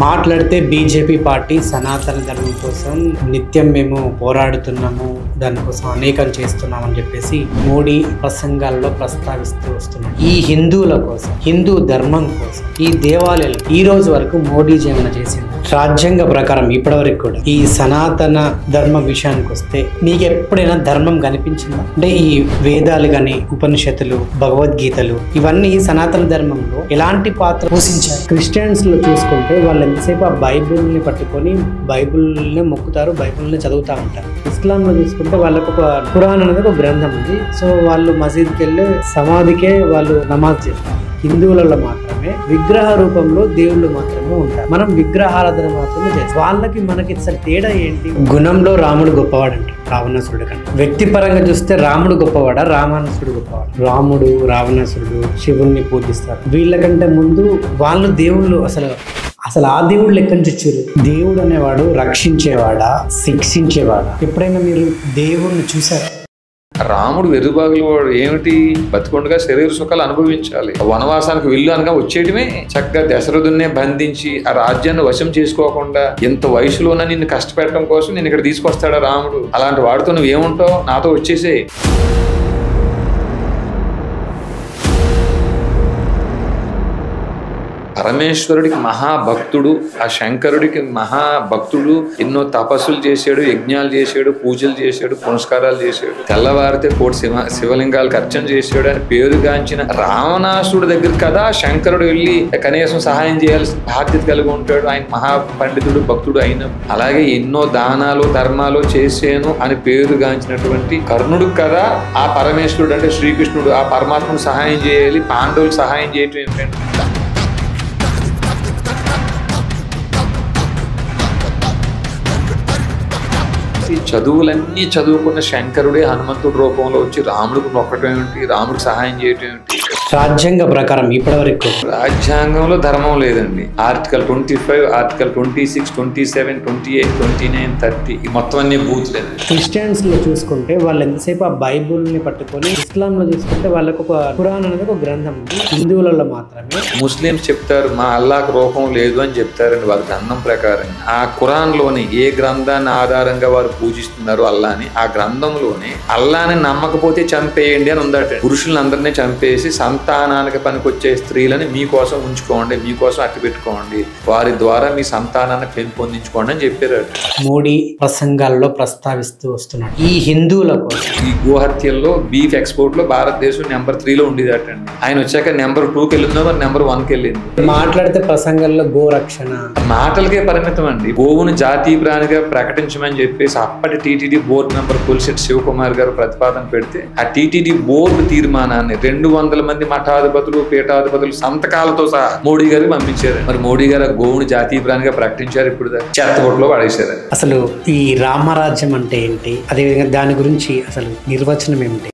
మాట్లాడితే BJP party సనాతన ధర్మం కోసం నిత్యం మేము పోరాడుతున్నాము, దానికోసం అనేకం చేస్తున్నామని చెప్పేసి మోడీ ప్రసంగాల్లో ప్రస్తావిస్తూ వస్తున్నాడు. ఈ హిందువుల కోసం, హిందూ ధర్మం కోసం, ఈ దేవాలయాలు ఈ రోజు వరకు మోడీ ఏమైనా చేసింది? రాజ్యాంగ ప్రకారం ఇప్పటివరకు కూడా ఈ సనాతన ధర్మం విషయానికి వస్తే నీకు ఎప్పుడైనా ధర్మం కనిపించిందా? అంటే ఈ వేదాలు గాని, ఉపనిషత్తులు, భగవద్గీతలు ఇవన్నీ సనాతన ధర్మంలో ఎలాంటి పాత్ర పోషించారు? క్రిస్టియన్స్ లో చూసుకుంటే వాళ్ళు ఎంతసేపు ఆ బైబిల్ని పట్టుకొని బైబిల్ని మొక్కుతారు, బైబిల్ని చదువుతూ ఉంటారు. ఇస్లాం లో చూసుకుంటే వాళ్ళకు ఒక ఖురాన్ అనేది ఒక గ్రంథం ఉంది. సో వాళ్ళు మసీద్కి వెళ్ళి సమాధికే వాళ్ళు నమాజ్ చేస్తారు. హిందువులలో మాత్రమే విగ్రహ రూపంలో దేవుళ్ళు మాత్రమే ఉంటారు. మనం విగ్రహారాధన మాత్రమే చేస్తాం. వాళ్ళకి మనకి తేడా ఏంటి? గుణంలో రాముడు గొప్పవాడు అంటారు రావణాసురుడు కన్నా. వ్యక్తిపరంగా చూస్తే రాముడు గొప్పవాడా, రావణాసురుడు గొప్పవాడు? రాముడు, రావణాసురుడు శివుణ్ణి పూజిస్తారు. వీళ్ళకంటే ముందు వాళ్ళు దేవుళ్ళు అసలు ఆ దేవుళ్ళు ఎక్కడి నుంచి వచ్చారు? దేవుడు అనేవాడు రక్షించేవాడా, శిక్షించేవాడా? ఎప్పుడైనా మీరు దేవుణ్ణి చూసారా? రాముడు వెర్రిబాగులు ఏమిటి? బతికొండగా శరీర సుఖాలు అనుభవించాలి. వనవాసానికి వెళ్ళు అనగా వచ్చేయడమే. చక్కగా దశరథున్నే బంధించి ఆ రాజ్యాన్ని వశం చేసుకోకుండా ఇంత వయసులోనే నిన్ను కష్టపెట్టడం కోసం నేను ఇక్కడ తీసుకొస్తాడా రాముడు? అలాంటి వాడితో నువ్వేముంటావు? నాతో వచ్చేసే. పరమేశ్వరుడికి మహాభక్తుడు, ఆ శంకరుడికి మహాభక్తుడు. ఎన్నో తపస్సులు చేశాడు, యజ్ఞాలు చేశాడు, పూజలు చేశాడు, పునస్కారాలు చేశాడు. తెల్లవారితే కోటి శివలింగాలకు అర్చన చేశాడు అని పేరుగాంచిన రావణాసురుడి దగ్గర కదా శంకరుడు వెళ్ళి కనీసం సహాయం చేయాల్సిన బాధ్యత కలిగి ఉంటాడు. ఆయన మహాపండితుడు, భక్తుడు అయిన. అలాగే ఎన్నో దానాలు ధర్మాలు చేశాను అని పేరుగాంచినటువంటి కర్ణుడు కదా ఆ పరమేశ్వరుడు అంటే శ్రీకృష్ణుడు. ఆ పరమాత్మకు సహాయం చేయాలి, పాండవులకు సహాయం చేయటం ఏంటంటే చదువులన్నీ చదువుకున్న శంకరుడే హనుమంతుడి రూపంలో వచ్చి రాముడికి మొక్కటం ఏమిటి, రాముడికి సహాయం చేయటం ఏమిటి? రాజ్యాంగ ప్రకారం ఇప్పటివరకు రాజ్యాంగంలో ధర్మం లేదండి. ఆర్టికల్ 25, ఆర్టికల్ 26, 27, 28, 29, 30 ఈ మొత్తం అన్ని బూత్ లేదు. క్రిస్టియన్స్ లో చూసుకుంటే వాళ్ళు ఎంతసేపు ఆ బైబుల్ని పట్టుకొని, ఇస్లాం లో చూసుకుంటే వాళ్ళకు ఒక ఖురాన్ అనేది ఒక గ్రంథం ఉంది. హిందువులలో మాత్రమే. ముస్లింస్ చెప్తారు మా అల్లాహ్ రూపం లేదు అని చెప్తారండి వారి గ్రంథం ప్రకారం. ఆ ఖురాన్ లోని ఏ గ్రంథాన్ని ఆధారంగా వారు పూజిస్తున్నారు అల్లాని, ఆ గ్రంథంలోనే అల్లాని నమ్మకపోతే చంపేయండి అని ఉందట. పురుషులందరినీ చంపేసి సంతానానికి పనికొచ్చే స్త్రీలని మీకోసం ఉంచుకోండి, మీకోసం అట్టి పెట్టుకోండి, వారి ద్వారా మీ సంతానాన్ని పెంపొందించుకోండి అని చెప్పారు. మోడీ ప్రసంగాల్లో ప్రస్తావిస్తూ వస్తున్నాడు. ఈ హిందువుల కోసం ఈ గోహత్యల్లో బీఫ్ ఎక్స్పోర్ట్ లో భారతదేశం నెంబర్ 3లో ఉండేదటండి. ఆయన వచ్చాక నెంబర్ 2కి వెళ్ళిందో మరి నెంబర్ 1కి వెళ్ళింది. మాట్లాడితే ప్రసంగంలో గోరక్షణ మాటలకే పరిమితం అండి. గోవును జాతీయ ప్రాణిగా ప్రకటించమని చెప్పేసి అప్పటి TTD board member Pulisetti Sivakumar garu ప్రతిపాదన పెడితే ఆ టీటీడీ బోర్డు తీర్మానాన్ని 200 మంది మఠాధిపతులు, పీఠాధిపతులు సంతకాలతో సహా మోడీ గారికి పంపించారు. మరి మోడీ గారు గోవును జాతీయ ప్రాణిగా ప్రకటించారు, ఇప్పుడు చెత్తగొట్లో పడేశారు. అసలు ఈ రామరాజ్యం అంటే ఏంటి, అదేవిధంగా దాని గురించి అసలు నిర్వచనం ఏమిటి?